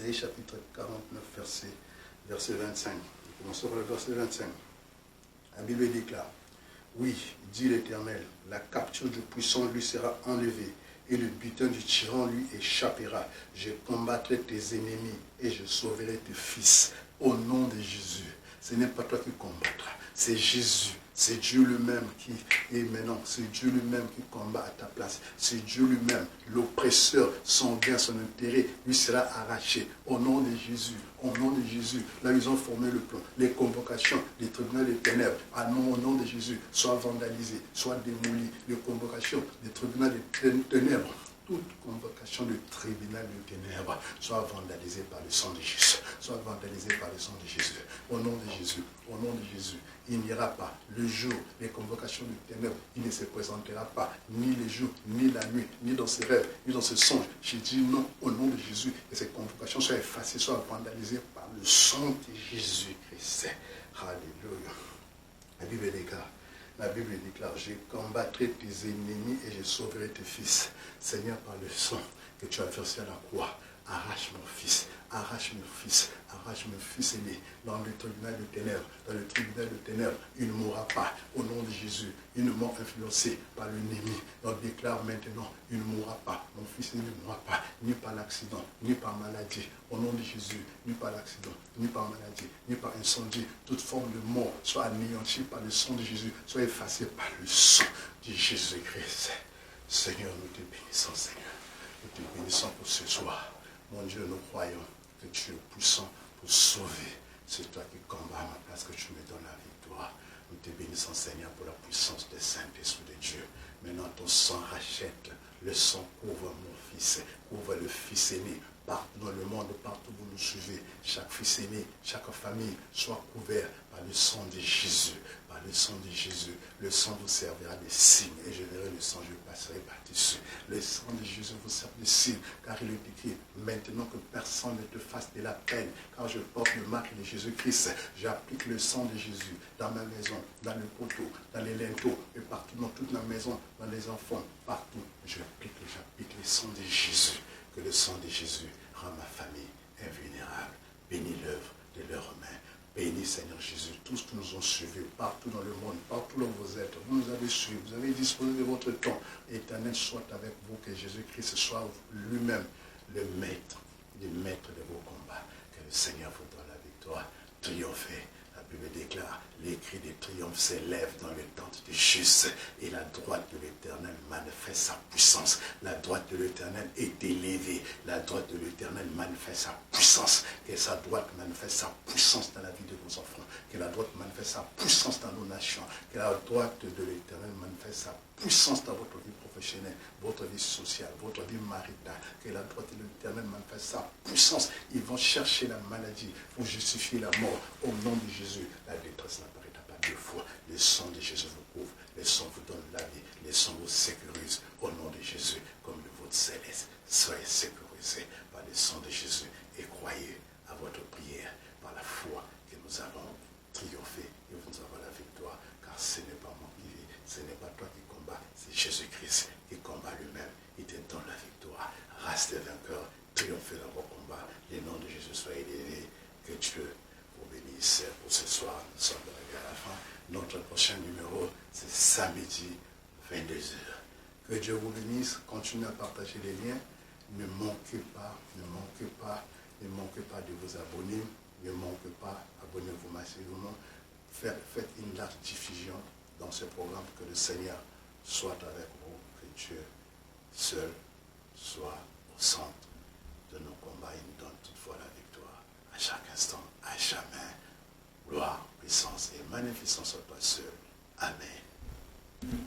Ésaïe chapitre 49, verset 25. Nous commençons par le verset 25. La Bible déclare, oui, dit l'Éternel, la capture du puissant lui sera enlevée et le butin du tyran lui échappera. Je combattrai tes ennemis et je sauverai tes fils. Au nom de Jésus, ce n'est pas toi qui combattras, c'est Jésus. C'est Dieu lui-même qui est maintenant, c'est Dieu lui-même qui combat à ta place. C'est Dieu lui-même, l'oppresseur, son gain, son intérêt, lui sera arraché. Au nom de Jésus, au nom de Jésus, là ils ont formé le plan. Les convocations, les tribunaux des ténèbres, au nom de Jésus, soient vandalisés, soient démolis. Les convocations, les tribunaux des ténèbres, toute convocation de tribunal de ténèbres soit vandalisée par le sang de Jésus. Soit vandalisée par le sang de Jésus. Au nom de Jésus, au nom de Jésus, il n'ira pas le jour, les convocations de ténèbres, il ne se présentera pas, ni le jour, ni la nuit, ni dans ses rêves, ni dans ses songes. J'ai dit non au nom de Jésus, et ces convocations soient effacées, soient vandalisées par le sang de Jésus-Christ. Alléluia. La Bible déclare, je combattrai tes ennemis et je sauverai tes fils. Seigneur, par le sang que tu as versé à la croix, arrache mon fils, arrache mon fils, arrache mon fils aîné dans le tribunal de ténèbres, dans le tribunal de ténèbres, il ne mourra pas au nom de Jésus, une mort influencée par l'ennemi. On déclare maintenant, il ne mourra pas, mon fils aîné ne mourra pas, ni par l'accident, ni par maladie, au nom de Jésus, ni par l'accident, ni par maladie, ni par incendie, toute forme de mort soit anéantie par le sang de Jésus, soit effacée par le sang de Jésus-Christ. Seigneur, nous te bénissons, Seigneur, nous te bénissons pour ce soir. Mon Dieu, nous croyons que tu es puissant pour sauver. C'est toi qui combats à ma place, que tu me donnes la victoire. Nous te bénissons, Seigneur, pour la puissance des Saint-Esprit de Dieu. Maintenant, ton sang rachète. Le sang couvre mon fils, couvre le fils aîné. Partout dans le monde, partout où vous nous suivez, chaque fils aîné, chaque famille soit couvert par le sang de Jésus. Par le sang de Jésus, le sang vous servira de signe. Et je verrai le sang, je passerai par-dessus. Le sang de Jésus vous sert de signe, car il est écrit, maintenant que personne ne te fasse de la peine, car je porte le marque de Jésus-Christ. J'applique le sang de Jésus dans ma maison, dans le poteau, dans les linteaux, et partout dans toute la maison, dans les enfants, partout. J'applique le sang de Jésus. Que le sang de Jésus rend ma famille invulnérable. Bénis l'œuvre de leurs mains. Bénis, Seigneur Jésus, tous qui nous ont suivis partout dans le monde, partout où vous êtes. Vous nous avez suivis, vous avez disposé de votre temps. Éternel soit avec vous, que Jésus-Christ soit lui-même le maître de vos combats. Que le Seigneur vous donne la victoire. Triomphez. La Bible déclare, les cris de triomphe s'élèvent dans les tentes du juste, et la droite de l'Éternel manifeste sa puissance. La droite de l'Éternel est élevée. La droite de l'Éternel manifeste sa puissance. Que sa droite manifeste sa puissance dans la vie de vos enfants. Que la droite manifeste sa puissance dans nos nations. Que la droite de l'Éternel manifeste sa puissance dans votre vie professionnelle, votre vie sociale, votre vie maritale. Que la droite de l'Éternel manifeste sa puissance. Ils vont chercher la maladie pour justifier la mort. Au nom de Jésus, la détresse n'apparaîtra pas deux fois. Le sang de Jésus vous couvre. Le sang vous donne la vie. Le sang vous sécurise. Au nom de Jésus, comme le vôtre céleste, soyez sécurisés par le sang de Jésus et croyez à votre prière par la foi que nous avons triomphé et nous avons la victoire. Car ce n'est pas moi qui vis, ce n'est pas toi qui combats, c'est Jésus-Christ qui combat lui-même. Il te donne la victoire. Restez vainqueurs, triomphez dans vos combats. Le nom de Jésus soit élevé. Que Dieu vous bénisse pour ce soir. Nous sommes arrivés à la fin. Notre prochain numéro, c'est samedi, 22h. Que Dieu vous bénisse. Continuez à partager les liens. Ne manquez pas, ne manquez pas, ne manquez pas de vous abonner. Ne manquez pas, abonnez-vous massivement. Faites une large diffusion dans ce programme. Que le Seigneur soit avec vous. Que Dieu seul soit au centre de nos combats. Il nous donne toutefois la victoire à chaque instant, à jamais. Gloire, puissance et magnificence à toi seul. Amen.